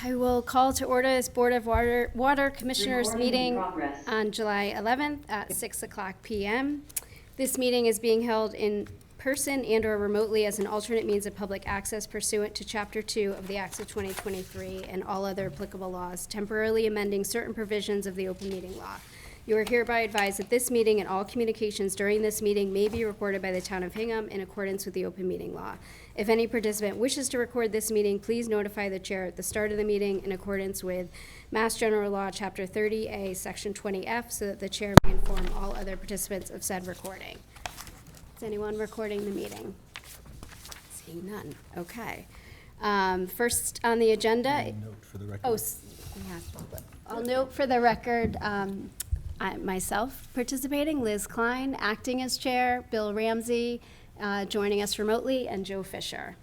I will call to order this Board of Water Commissioners Recording in meeting progress. on July 11th at 6 o'clock PM. This meeting is being held in person and/or remotely as an alternate means of public access pursuant to Chapter 2 of the Acts of 2023 and all other applicable laws, temporarily amending certain provisions of the open meeting law. You are hereby advised that this meeting and all communications during this meeting may be recorded by the Town of Hingham in accordance with the open meeting law. If any participant wishes to record this meeting, please notify the chair at the start of the meeting in accordance with Mass General Law, Chapter 30A, Section 20F, so that the chair may inform all other participants of said recording. Is anyone recording the meeting? Seeing none. Okay. First on the agenda. Note for the record. Oh, I'll note for the record, myself participating, Liz Klein acting as chair, Bill Ramsey joining us remotely, and Joe Fisher.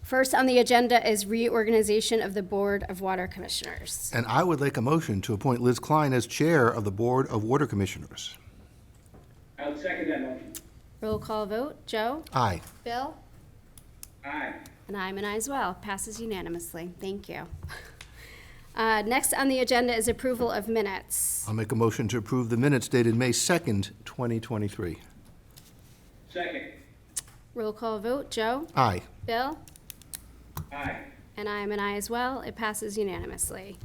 First on the agenda is reorganization of the Board of Water Commissioners. And I would like a motion to appoint Liz Klein as Chair of the Board of Water Commissioners. I would second that motion. Roll call vote. Joe? Aye. Bill? Aye. And I'm an aye as well. Passes unanimously. Thank you. Next on the agenda is approval of minutes. I'll make a motion to approve the minutes dated May 2nd, 2023. Second. Roll call vote. Joe? Aye. Bill? Aye. And I am an aye as well. It passes unanimously.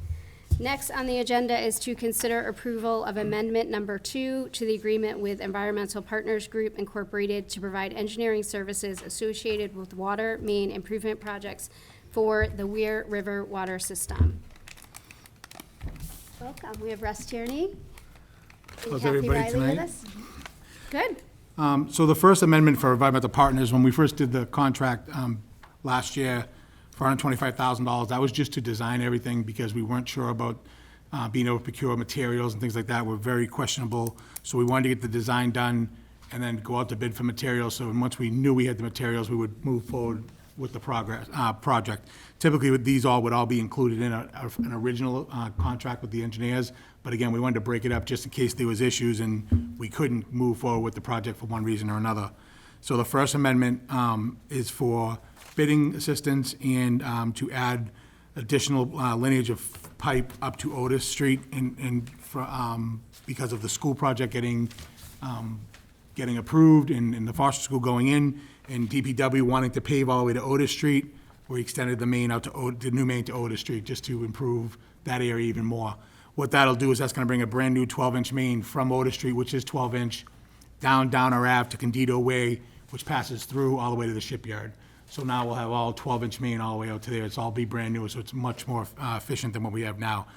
Next on the agenda is to consider approval of amendment number 2 to the agreement with Environmental Partners Group Incorporated to provide engineering services associated with water main improvement projects for the Weir River water system. Welcome. We have Russ Tierney. and How's Kathy everybody Riley with tonight? us. Good. So the first amendment for environmental partners, when we first did the contract last year for $125,000, that was just to design everything because we weren't sure about being able to procure materials and things like that were very questionable. So we wanted to get the design done and then go out to bid for materials. So once we knew we had the materials, we would move forward with the project. Typically, these would all be included in an original contract with the engineers. But again, we wanted to break it up just in case there was issues and we couldn't move forward with the project for one reason or another. So the first amendment is for bidding assistance and to add additional lineage of pipe up to Otis Street because of the school project getting approved and the Foster School going in, and DPW wanting to pave all the way to Otis Street. We extended the main out to the new main to Otis Street just to improve that area even more. What that'll do is that's gonna bring a brand-new 12-inch main from Otis Street, which is 12-inch, down our Ave to Candido Way, which passes through all the way to the shipyard. So now we'll have all 12-inch main all the way out to there. It's all be brand new, so it's much more efficient than what we have now.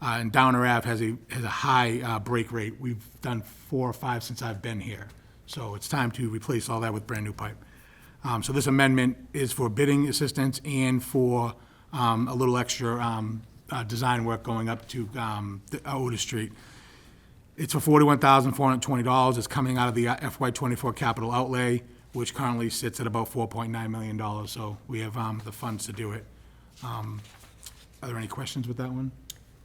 And Downer Ave has a high break rate. We've done 4 or 5 since I've been here. So it's time to replace all that with brand new pipe. So this amendment is for bidding assistance and for a little extra design work going up to Otis Street. It's for $41,420. It's coming out of the FY24 capital outlay, which currently sits at about $4.9 million. So we have the funds to do it. Are there any questions with that one?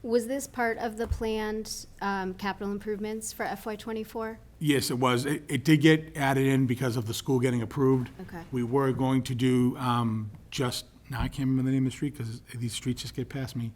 Was this part of the planned capital improvements for FY24? Yes, it was. It did get added in because of the school getting approved. Okay. We were going to do now I can't remember the name of the street because these streets just get past me.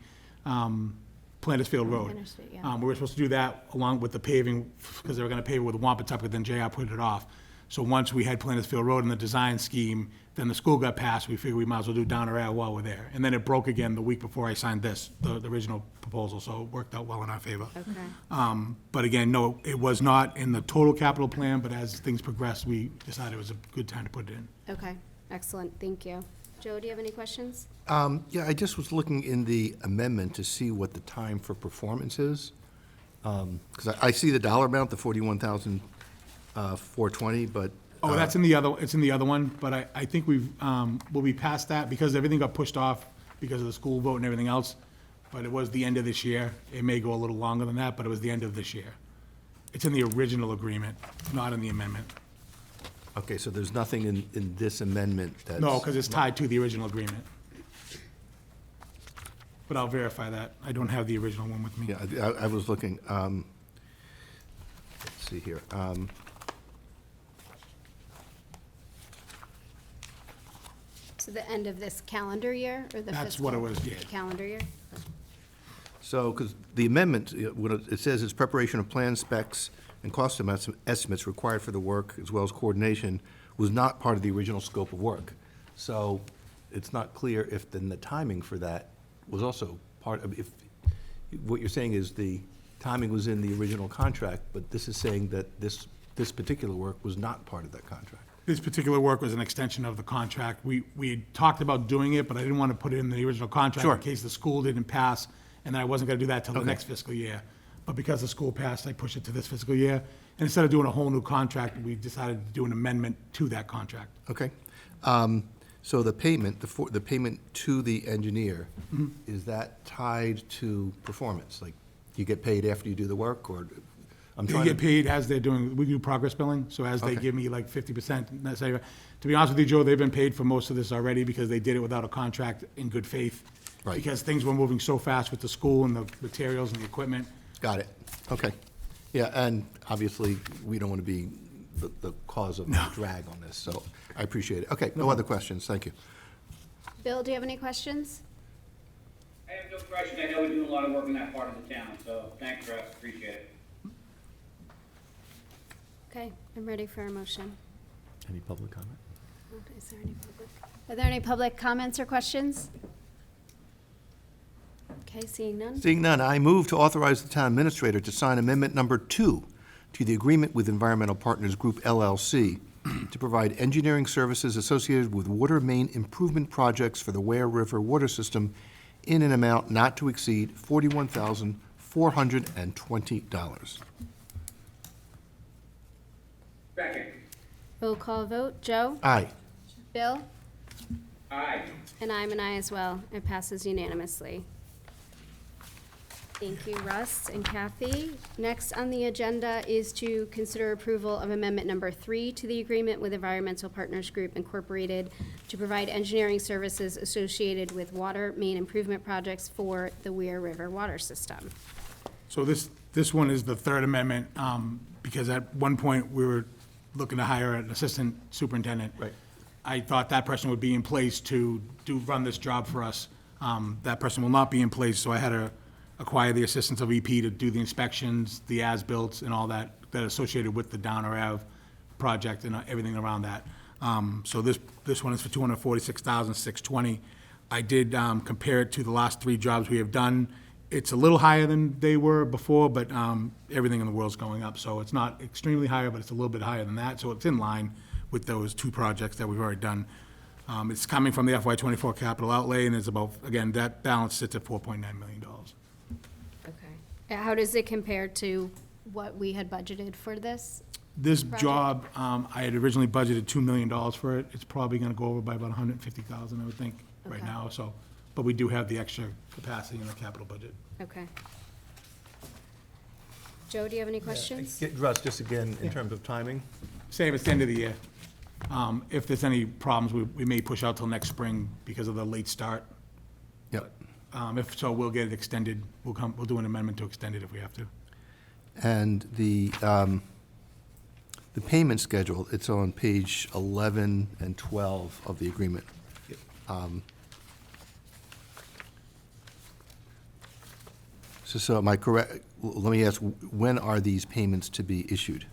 Plantersfield Road. Interstate, yeah. We were supposed to do that along with the paving because they were going to pave it with Wampatuck, but then JR put it off. So once we had Plantersfield Road in the design scheme, then the school got passed, we figured we might as well do Downer Ave while we're there. And then it broke again the week before I signed the original proposal, so it worked out well in our favor. Okay. But again, no, it was not in the total capital plan, but as things progressed, we decided it was a good time to put it in. Okay, excellent, thank you. Joe, do you have any questions? Yeah, I just was looking in the amendment to see what the time for performance is. Because I see the dollar amount, the $41,420, but. Oh, it's in the other one, but I think we'll be past that because everything got pushed off because of the school vote and everything else. But it was the end of this year. It may go a little longer than that, but it was the end of this year. It's in the original agreement, not in the amendment. Okay, so there's nothing in this amendment that's. No, because it's tied to the original agreement. But I'll verify that. I don't have the original one with me. Yeah, I was looking. Let's see here. So So the end of this calendar year, or the fiscal? That's what it was, yeah. Calendar year? So, because the amendment, what it says is preparation of plan specs and cost estimates required for the work, as well as coordination, was not part of the original scope of work. So it's not clear if then the timing for that was also part of, if, what you're saying is the timing was in the original contract, but this is saying that this particular work was not part of that contract. This particular work was an extension of the contract. We had talked about doing it, but I didn't want to put it in the original contract Sure. in case the school didn't pass, and I wasn't going to do that till the Okay. next fiscal year. But because the school passed, I pushed it to this fiscal year. And instead of doing a whole new contract, we decided to do an amendment to that contract. Okay. So the payment, the payment to the engineer, is that tied to performance? Like, you get paid after you do the work, or? I'm They trying get to. paid as they're doing, we do progress billing, so as they Okay. give me like 50%. To be honest with you, Joe, they've been paid for most of this already because they did it without a contract in good faith. Right. Because things were moving so fast with the school and the materials and the equipment. Got it. Okay. Yeah, and obviously, we don't want to be the cause of drag on this, so I appreciate it. Okay, no other questions, thank you. Bill, do you have any questions? I have no question. I know we're doing a lot of work in that part of the town, so thanks, Russ. Appreciate it. Okay, I'm ready for a motion. Any public comment? Is there any public? Are there any public comments or questions? Okay, seeing none. Seeing none, I move to authorize the town administrator to sign amendment number 2 to the agreement with Environmental Partners Group LLC to provide engineering services associated with water main improvement projects for the Ware River water system in an amount not to exceed $41,420. Second. Roll call vote. Joe? Aye. Bill? Aye. And I'm an aye as well. It passes unanimously. Thank you, Russ and Kathy. Next on the agenda is to consider approval of amendment number 3 to the agreement with Environmental Partners Group Incorporated to provide engineering services associated with water main improvement projects for the Ware River water system. So this one is the third amendment, because at one point, we were looking to hire an assistant superintendent. Right. I thought that person would be in place to run this job for us. That person will not be in place, so I had to acquire the assistance of EP to do the inspections, the as-built, and all that associated with the Downer Ave project and everything around that. So this one is for $246,620. I did compare it to the last 3 jobs we have done. It's a little higher than they were before, but everything in the world's going up, so it's not extremely higher, but it's a little bit higher than that, so it's in line with those 2 projects that we've already done. It's coming from the FY24 capital outlay, and it's about, again, that balance sits at $4.9 million. Okay. How does it compare to what we had budgeted for this? This Project? job, I had originally budgeted $2 million for it. It's probably gonna go over by about $150,000, I would think, right Okay. now, so. But we do have the extra capacity in the capital budget. Okay. Joe, do you have any questions? Russ, just again, in terms of timing? Same, it's the end of the year. If there's any problems, we may push out till next spring because of the late start. Yep. If so, we'll get it extended. We'll do an amendment to extend it if we have to. And the payment schedule, it's on page 11 and 12 of the agreement. So am I correct, let me ask, when are these payments to be issued?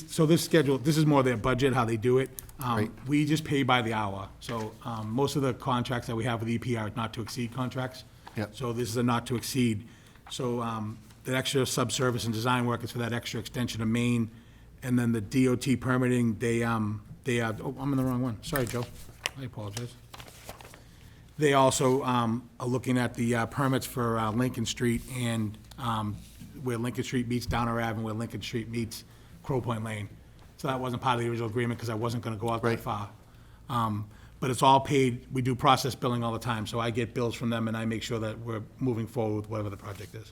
So this schedule, this is more their budget, how they do it. Right. We just pay by the hour. So most of the contracts that we have with EP are not to exceed contracts. Yep. So this is a not to exceed. So the extra subservice and design work is for that extra extension of main. And then the DOT permitting, oh, I'm in the wrong one. Sorry, Joe. I apologize. They also are looking at the permits for Lincoln Street and where Lincoln Street meets Downer Ave and where Lincoln Street meets Crow Point Lane. So that wasn't part of the original agreement because I wasn't going to go out that Right. far. But it's all paid, we do process billing all the time, so I get bills from them and I make sure that we're moving forward with whatever the project is.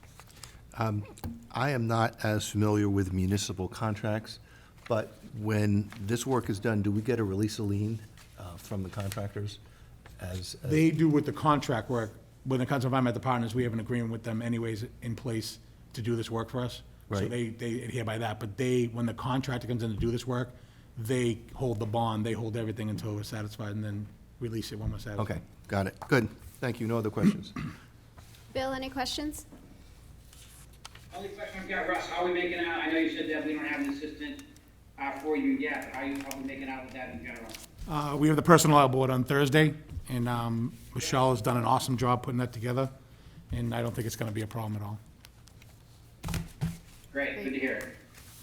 I am not as familiar with municipal contracts, but when this work is done, do we get a release of lien from the contractors? They do with the contract work, when it comes to Environmental Partners, we have an agreement with them anyways in place to do this work for us. So Right. they adhere by that, but when the contractor comes in to do this work, they hold the bond, they hold everything until we're satisfied, and then release it when we're satisfied. Okay, got it. Good. Thank you. No other questions? Bill, any questions? Only question I've got, Russ, how are we making out? I know you said that we don't have an assistant for you yet, but how are we making out with that in general? We have the personnel board on Thursday, and Michelle has done an awesome job putting that together, and I don't think it's gonna be a problem at all. Great, good to hear.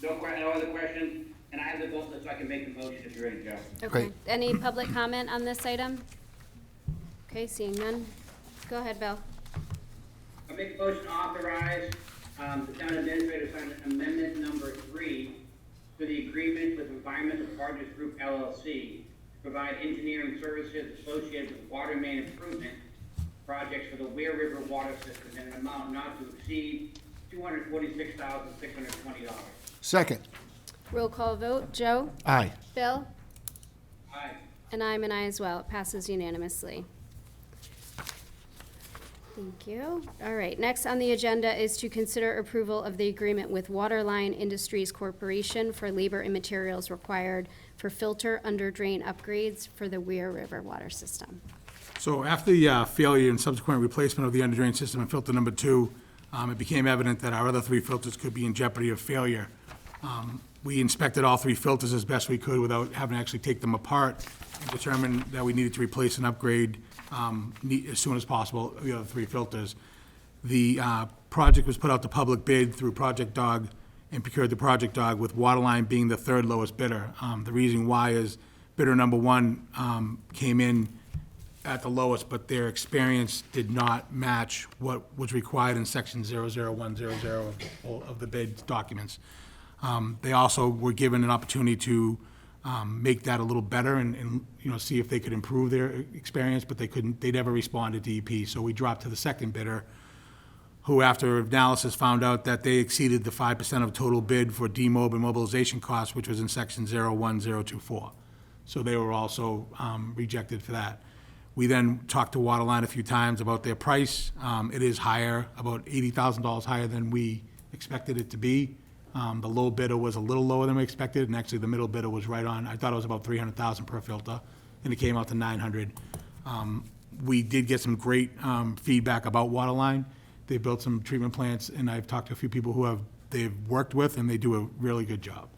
No other questions, and I have the vote so I can make the motion if you're ready, Joe. Okay. Great. Any public comment on this item? Okay, seeing none. Go ahead, Bill. I make a motion to authorize the town administrator to sign amendment number 3 to the agreement with Environmental Partners Group LLC to provide engineering services associated with water main improvement projects for the Weir River water system in an amount not to exceed $246,620. Second. Roll call vote. Joe? Aye. Bill? Aye. And I'm an aye as well. It passes unanimously. Thank you. All right, next on the agenda is to consider approval of the agreement with Waterline Industries Corporation for labor and materials required for filter under drain upgrades for the Weir River water system. So after the failure and subsequent replacement of the under drain system and filter number 2, it became evident that our other 3 filters could be in jeopardy of failure. We inspected all 3 filters as best we could without having to actually take them apart and determined that we needed to replace and upgrade as soon as possible the other 3 filters. The project was put out to public bid through Project Dog and procured the Project Dog, with Waterline being the 3rd lowest bidder. The reason why is bidder number 1 came in at the lowest, but their experience did not match what was required in section 00100 of the bid documents. They also were given an opportunity to make that a little better and see if they could improve their experience, but they couldn't, they never responded to EP. So we dropped to the second bidder, who after analysis found out that they exceeded the 5% of total bid for demob and mobilization costs, which was in section 01024. So they were also rejected for that. We then talked to Waterline a few times about their price. It is higher, about $80,000 higher than we expected it to be. The low bidder was a little lower than we expected, and actually the middle bidder was right on. I thought it was about $300,000 per filter, and it came out to $900. We did get some great feedback about Waterline. They built some treatment plants, and I've talked to a few people who they've worked with, and they do a really good job.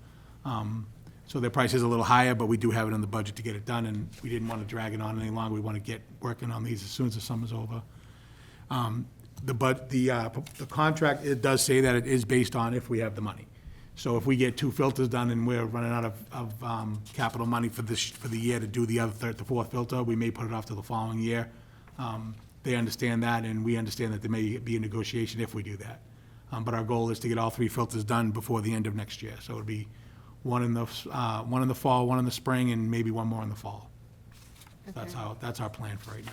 So their price is a little higher, but we do have it in the budget to get it done, and we didn't want to drag it on any longer. We want to get working on these as soon as the summer's over. The contract, it does say that it is based on if we have the money. So if we get 2 filters done and we're running out of capital money for the year to do the other the 4th filter, we may put it off to the following year. They understand that, and we understand that there may be a negotiation if we do that. But our goal is to get all 3 filters done before the end of next year. So it'll be one in the fall, one in the spring, and maybe one more in the fall. Okay. That's our plan for right now.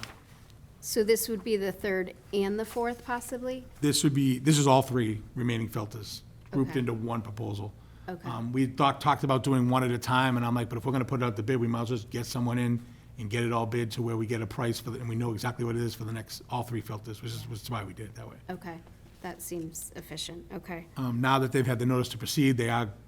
So this would be the 3rd and the 4th possibly? This is all 3 remaining filters grouped Okay. into one proposal. Okay. We talked about doing one at a time, and I'm like, but if we're gonna put it out to bid, we might as well just get someone in and get it all bid to where we get a price for and we know exactly what it is for the next, all 3 filters, which is why we did it that way. Okay, that seems efficient. Okay. Now that they've had the notice to proceed,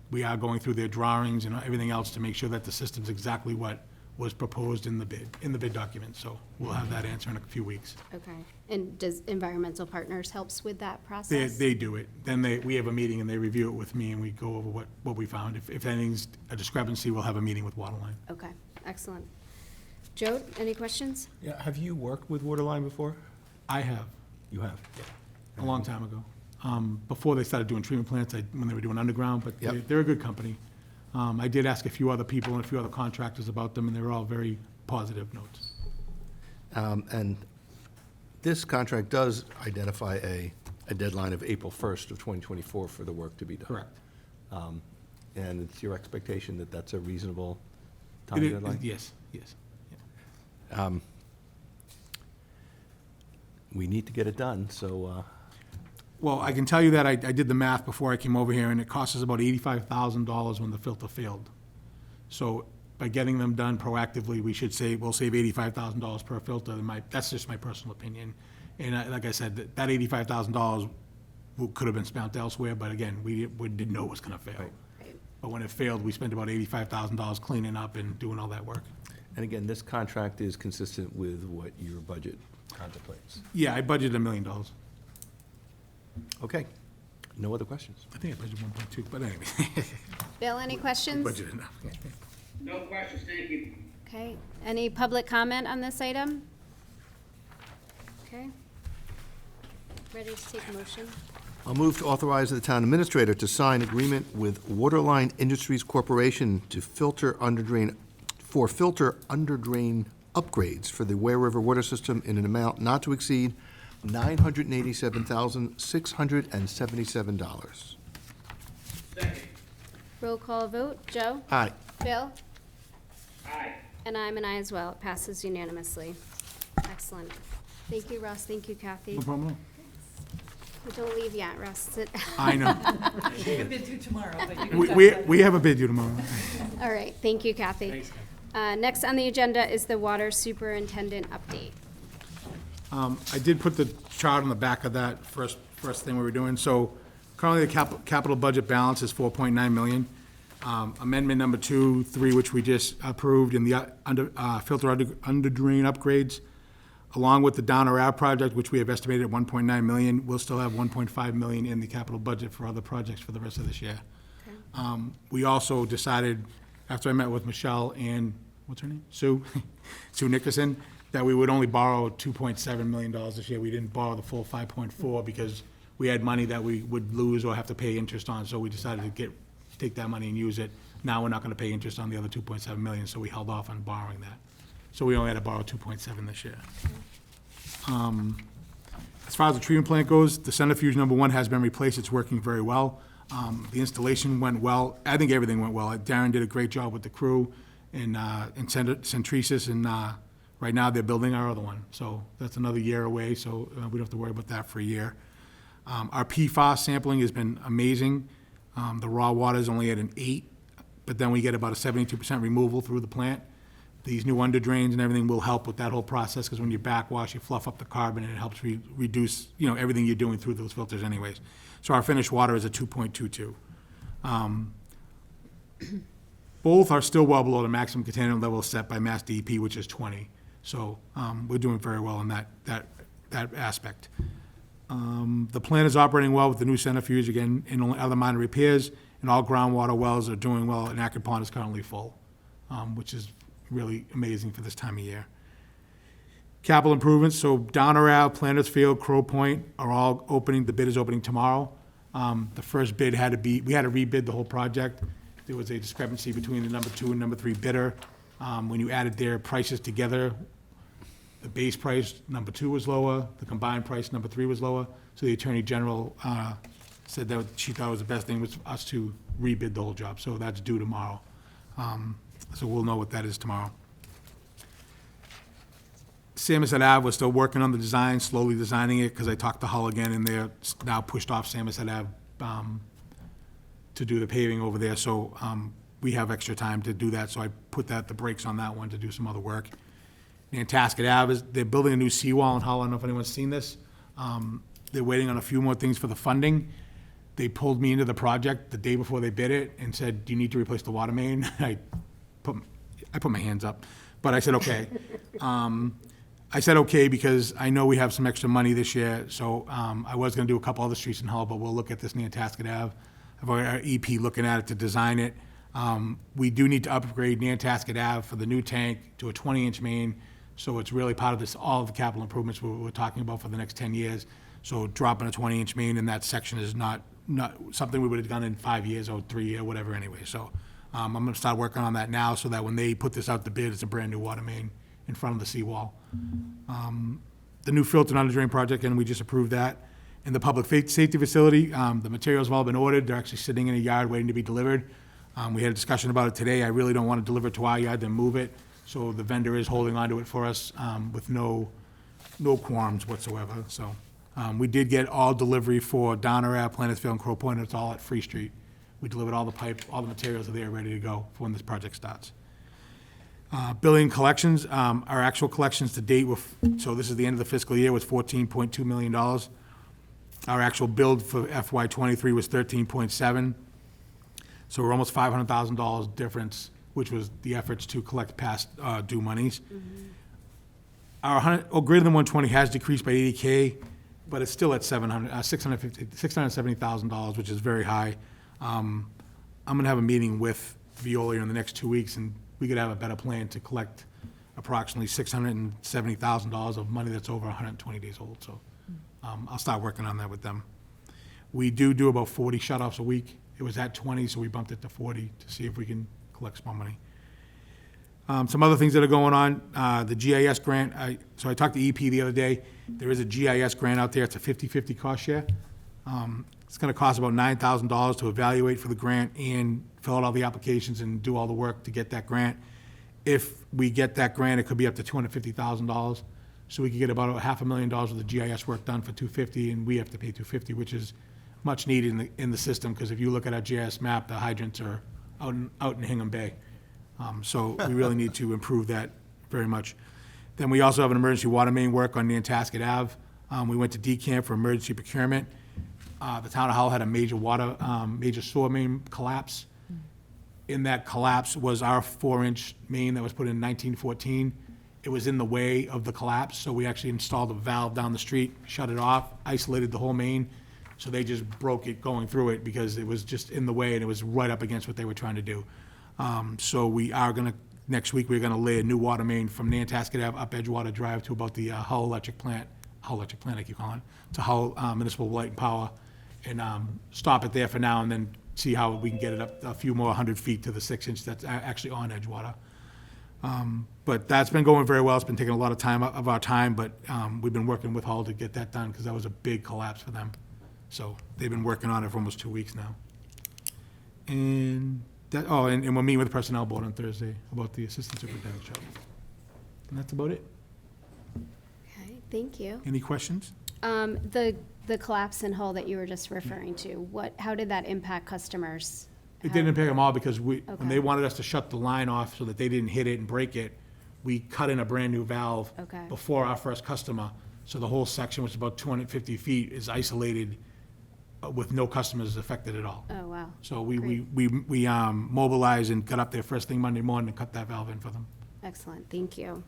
we are going through their drawings and everything else to make sure that the system's exactly what was proposed in the bid document. So we'll have that answer in a few weeks. Okay. And does Environmental Partners helps with that process? They do it. Then we have a meeting and they review it with me and we go over what we found. If anything's a discrepancy, we'll have a meeting with Waterline. Okay, excellent. Joe, any questions? Yeah, have you worked with Waterline before? I have, You have? a long time ago. Before they started doing treatment plants, when they were doing underground, but Yep. they're a good company. I did ask a few other people and a few other contractors about them, and they were all very positive notes. And this contract does identify a deadline of April 1st of 2024 for the work to be done. Correct. And it's your expectation that that's a reasonable It time is- deadline? Yes, yes. Yeah. We need to get it done, so, Well, I can tell you that I did the math before I came over here, and it costs us about $85,000 when the filter failed. So by getting them done proactively, we'll save $85,000 per filter. That's just my personal opinion. And like I said, that $85,000 could have been spent elsewhere, but again, we didn't know it was gonna fail. Right. But when it failed, we spent about $85,000 cleaning up and doing all that work. And again, this contract is consistent with what your budget contemplates. Yeah, I budgeted $1 million. Okay. No other questions? I think I budgeted 1.2, but anyway. Bill, any questions? Budgeted enough. No questions, thank you. Okay, any public comment on this item? Okay. Ready to take a motion? I'll move to authorize the town administrator to sign agreement with Waterline Industries Corporation to filter underdrain upgrades for the Ware River water system in an amount not to exceed $987,677. Second. Roll call vote. Joe? Aye. Bill? Aye. And I'm an aye as well. It passes unanimously. Excellent. Thank you, Russ. Thank you, Kathy. No problem. Well, don't leave yet, Russ. Sit. I know. We have a bid due tomorrow, but you can We, talk we, about it. we have a bid due tomorrow. All right, thank you, Kathy. Thanks, Next on the agenda is the water superintendent update. I did put the chart on the back of that first thing we were doing. So currently, the capital budget balance is $4.9 million. Amendment number 2, 3, which we just approved, in the filter under drain upgrades, along with the Downer Ave project, which we have estimated at $1.9 million, we'll still have $1.5 million in the capital budget for other projects for the rest of this year. We also decided, after I met with Michelle and, what's her name? Sue Nickerson, that we would only borrow $2.7 million this year. We didn't borrow the full 5.4 because we had money that we would lose or have to pay interest on, so we decided to take that money and use it. Now we're not gonna pay interest on the other $2.7 million, so we held off on borrowing that. So we only had to borrow 2.7 this year. As far as the treatment plant goes, the centrifuge number 1 has been replaced. It's working very well. The installation went well. I think everything went well. Darren did a great job with the crew in Centrisis, and right now they're building our other one. So that's another year away, so we don't have to worry about that for a year. Our PFAS sampling has been amazing. The raw water is only at an 8, but then we get about a 72% removal through the plant. These new under drains and everything will help with that whole process, because when you backwash, you fluff up the carbon, and it helps reduce, everything you're doing through those filters anyways. So our finished water is a 2.22. Both are still well below the maximum contaminant level set by Mass DEP, which is 20. So we're doing very well in that aspect. The plant is operating well with the new centrifuge, again, and only other minor repairs, and all groundwater wells are doing well, and Acton Pond is currently full, which is really amazing for this time of year. Capital improvements, so Downer Ave, Planters Field, Crow Point are all opening. The bid is opening tomorrow. The first bid we had to rebid the whole project. There was a discrepancy between the number 2 and number 3 bidder. When you added their prices together, the base price, number 2 was lower, the combined price, number 3 was lower. So the Attorney General said that she thought it was the best thing was us to rebid the whole job. So that's due tomorrow. So we'll know what that is tomorrow. Samoset Ave, we're still working on the design, slowly designing it, because I talked to Hull again, and they're now pushed off Samoset Ave to do the paving over there. So we have extra time to do that, so I put the brakes on that one to do some other work. Nantasket Ave, they're building a new seawall in Hull. I don't know if anyone's seen this. They're waiting on a few more things for the funding. They pulled me into the project the day before they bid it and said, "Do you need to replace the water main?" I put my hands up, but I said, okay. I said, okay, because I know we have some extra money this year, so I was gonna do a couple other streets in Hull, but we'll look at this Nantasket Ave. I've already got our EP looking at it to design it. We do need to upgrade Nantasket Ave for the new tank to a 20-inch main, so it's really part of this, all of the capital improvements we're talking about for the next 10 years. So dropping a 20-inch main in that section is not something we would have done in 5 years or 3 years, whatever anyway. So I'm gonna start working on that now, so that when they put this out to bid, it's a brand-new water main in front of the seawall. The new filter under drain project, and we just approved that. In the public safety facility, the materials have all been ordered. They're actually sitting in a yard waiting to be delivered. We had a discussion about it today. I really don't want to deliver it to our yard, then move it. So the vendor is holding onto it for us with no quorums whatsoever. So we did get all delivery for Downer Ave, Planters Field, and Crow Point. It's all at Free Street. We delivered all the pipe, all the materials are there, ready to go for when this project starts. Billing collections, our actual collections to date so this is the end of the fiscal year, was $14.2 million. Our actual build for FY '23 was 13.7. So we're almost $500,000 difference, which was the efforts to collect past due monies. Our 100, greater than 120 has decreased by 80K, but it's still at $670,000, which is very high. I'm gonna have a meeting with Veolia in the next 2 weeks, and we could have a better plan to collect approximately $670,000 of money that's over 120 days old, so I'll start working on that with them. We do about 40 shut-offs a week. It was at 20, so we bumped it to 40 to see if we can collect some more money. Some other things that are going on, the GIS grant, so I talked to EP the other day. There is a GIS grant out there. It's a 50/50 cost share. It's gonna cost about $9,000 to evaluate for the grant and fill out all the applications and do all the work to get that grant. If we get that grant, it could be up to $250,000. So we could get about $500,000 of the GIS work done for $250,000, and we have to pay $250,000, which is much needed in the system, because if you look at our GIS map, the hydrants are out in Hingham Bay. So we really need to improve that very much. Then we also have an emergency water main work on Nantasket Ave. We went to DCAM for emergency procurement. The town of Hull had a major sewer main collapse. In that collapse was our 4-inch main that was put in 1914. It was in the way of the collapse, so we actually installed a valve down the street, shut it off, isolated the whole main. So they just broke it going through it because it was just in the way, and it was right up against what they were trying to do. So we are gonna, next week, we're gonna lay a new water main from Nantasket Ave up Edgewater Drive to about the Hull Electric Plant, I keep calling it, to Hull Municipal Light and Power, and stop it there for now, and then see how we can get it up a few more 100 feet to the 6-inch that's actually on Edgewater. But that's been going very well. It's been taking a lot of time of our time, but we've been working with Hull to get that done, because that was a big collapse for them. So they've been working on it for almost 2 weeks now. And that, and we're meeting with the Personnel Board on Thursday about the Assistant Superintendent's job. And that's about it. Okay, thank you. Any questions? The collapse in Hull that you were just referring to, how did that impact customers? It didn't impact them all, because when Okay. they wanted us to shut the line off so that they didn't hit it and break it, we cut in a brand-new valve Okay. before our first customer. So the whole section, which is about 250 feet, is isolated with no customers affected at all. Oh, wow. So we mobilized and got up there first thing Monday morning and cut that valve in for them. Excellent, thank you.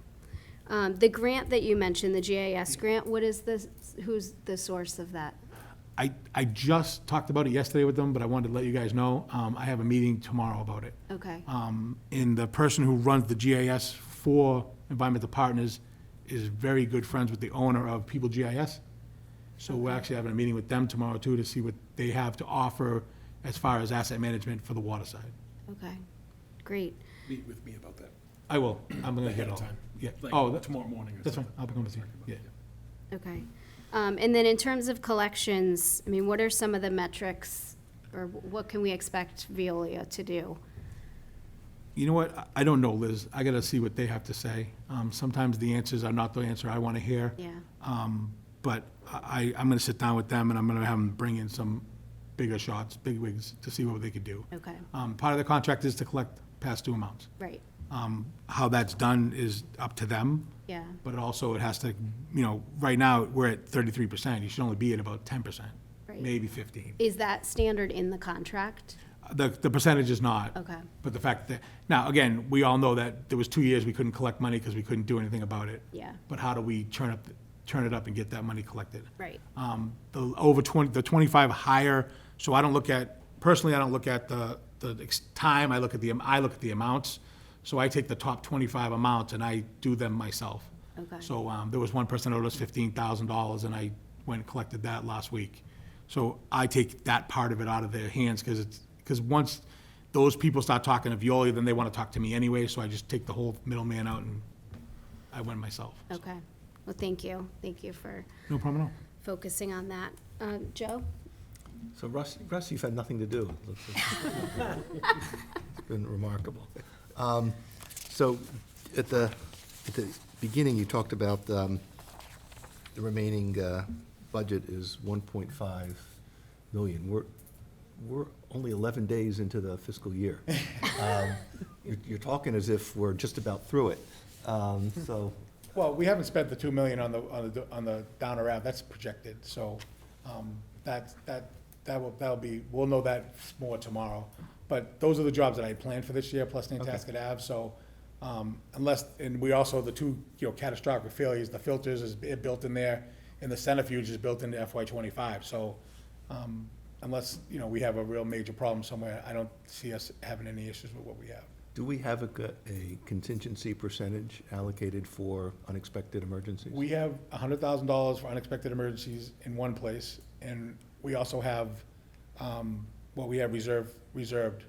The grant that you mentioned, the GIS grant, who's the source of that? I just talked about it yesterday with them, but I wanted to let you guys know, I have a meeting tomorrow about it. Okay, And the person who runs the GIS for Environmental Partners is very good friends with the owner of People GIS. So we're actually having a meeting with them tomorrow too, to see what they have to offer as far as asset management for the water side. okay, great. Meet with me about that. I will, I'm gonna get all. time. Yeah, Like tomorrow morning or that's fine, something. I'll be going to see you, yeah. Okay. And then in terms of collections, I mean, what are some of the metrics, or what can we expect Veolia to do? You know what, I don't know, Liz, I gotta see what they have to say. Sometimes the answers are not the answer I wanna hear. Yeah, But I'm gonna sit down with them, and I'm gonna have them bring in some bigger shots, big wigs, to see what they could do. okay, Part of the contract is to collect past due amounts. right, How that's done is up to them, yeah, but also it has to, right now, we're at 33%. You should only be at about 10%, Right. maybe 15. is that standard in the contract? The percentage is not. Okay. But the fact that, now, again, we all know that there was 2 years we couldn't collect money because we couldn't do anything about it. Yeah, But how do we turn it up and get that money collected? right, The 25 higher, so I don't look at, personally, I don't look at the time, I look at the amounts. So I take the top 25 amounts and I do them myself. okay, So there was one person that owed us $15,000, and I went and collected that last week. So I take that part of it out of their hands, because once those people start talking to Veolia, then they want to talk to me anyway, so I just take the whole middleman out and I went myself. okay. Well, thank you for No problem at all. focusing on that. Joe? So Russ, you've had nothing to do. It's been remarkable. So at the beginning, you talked about the remaining budget is 1.5 million. We're only 11 days into the fiscal year. You're talking as if we're just about through it. So, Well, we haven't spent the 2 million on the Downer Ave, that's projected, so that'll be, we'll know that more tomorrow. But those are the jobs that I had planned for this year, plus Nantasket Ave, so, unless, and we also, the two, catastrophic failures, the filters is built in there, and the centrifuge is built into FY '25, so, unless, we have a real major problem somewhere, I don't see us having any issues with what we have. Do we have a contingency percentage allocated for unexpected emergencies? We have $100,000 for unexpected emergencies in one place, and we also have, we have reserved,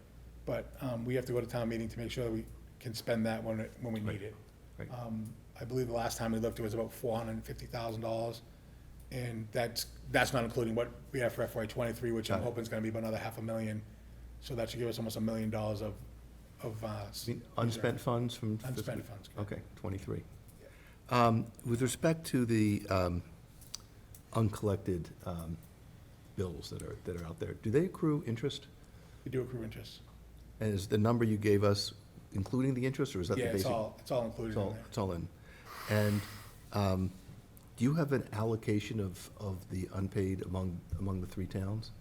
but, we have to go to town meeting to make sure that we can spend that when we need it. Right. I believe the last time we looked, it was about $450,000, and that's not including what we have for FY '23, which I'm Got it. hoping is gonna be about another $500,000, so that should give us almost $1 million of Unspent funds from? Unspent funds, correct. Okay, 23. With respect to the uncollected bills that are out there, do they accrue interest? We do accrue interest. And is the number you gave us including the interest, or is that the Yeah, basic? it's all included in there. It's all in. And do you have an allocation of the unpaid among the three towns?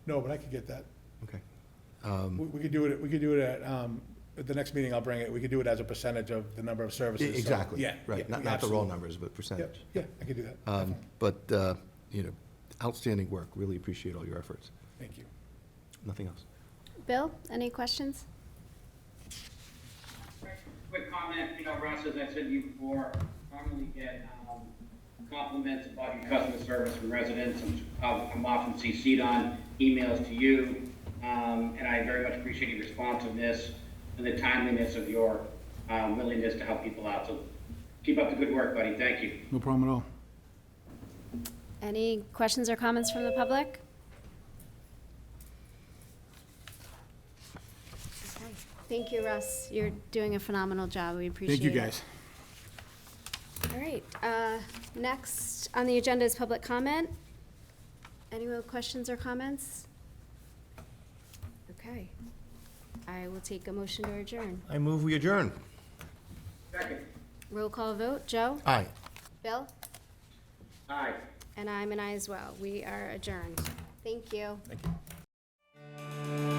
No, but I could get that. Okay. We could do it at the next meeting, I'll bring it, we could do it as a percentage of the number of services. so- Exactly. Yeah. Right, yeah, not the raw absolutely. numbers, but Yep, percentage. yeah, I could do that. But, outstanding work. Really appreciate all your efforts. Thank you. Nothing else. Bill, any questions? Quick comment, Russ, as I said to you before, normally get compliments about your customer service from residents. I'm often CC'd on emails to you, and I very much appreciate your responsiveness and the timeliness of your willingness to help people out. So keep up the good work, buddy. Thank you. No problem at all. Any questions or comments from the public? Okay. Thank you, Russ. You're doing a phenomenal job. We appreciate it. Thank you, guys. All right, next on the agenda is public comment. Anyone with questions or comments? Okay. I will take a motion to adjourn. I move we adjourn. Second. Roll call vote. Joe? Aye. Bill? Aye. And I'm an aye as well. We are adjourned. Thank you. Thank you.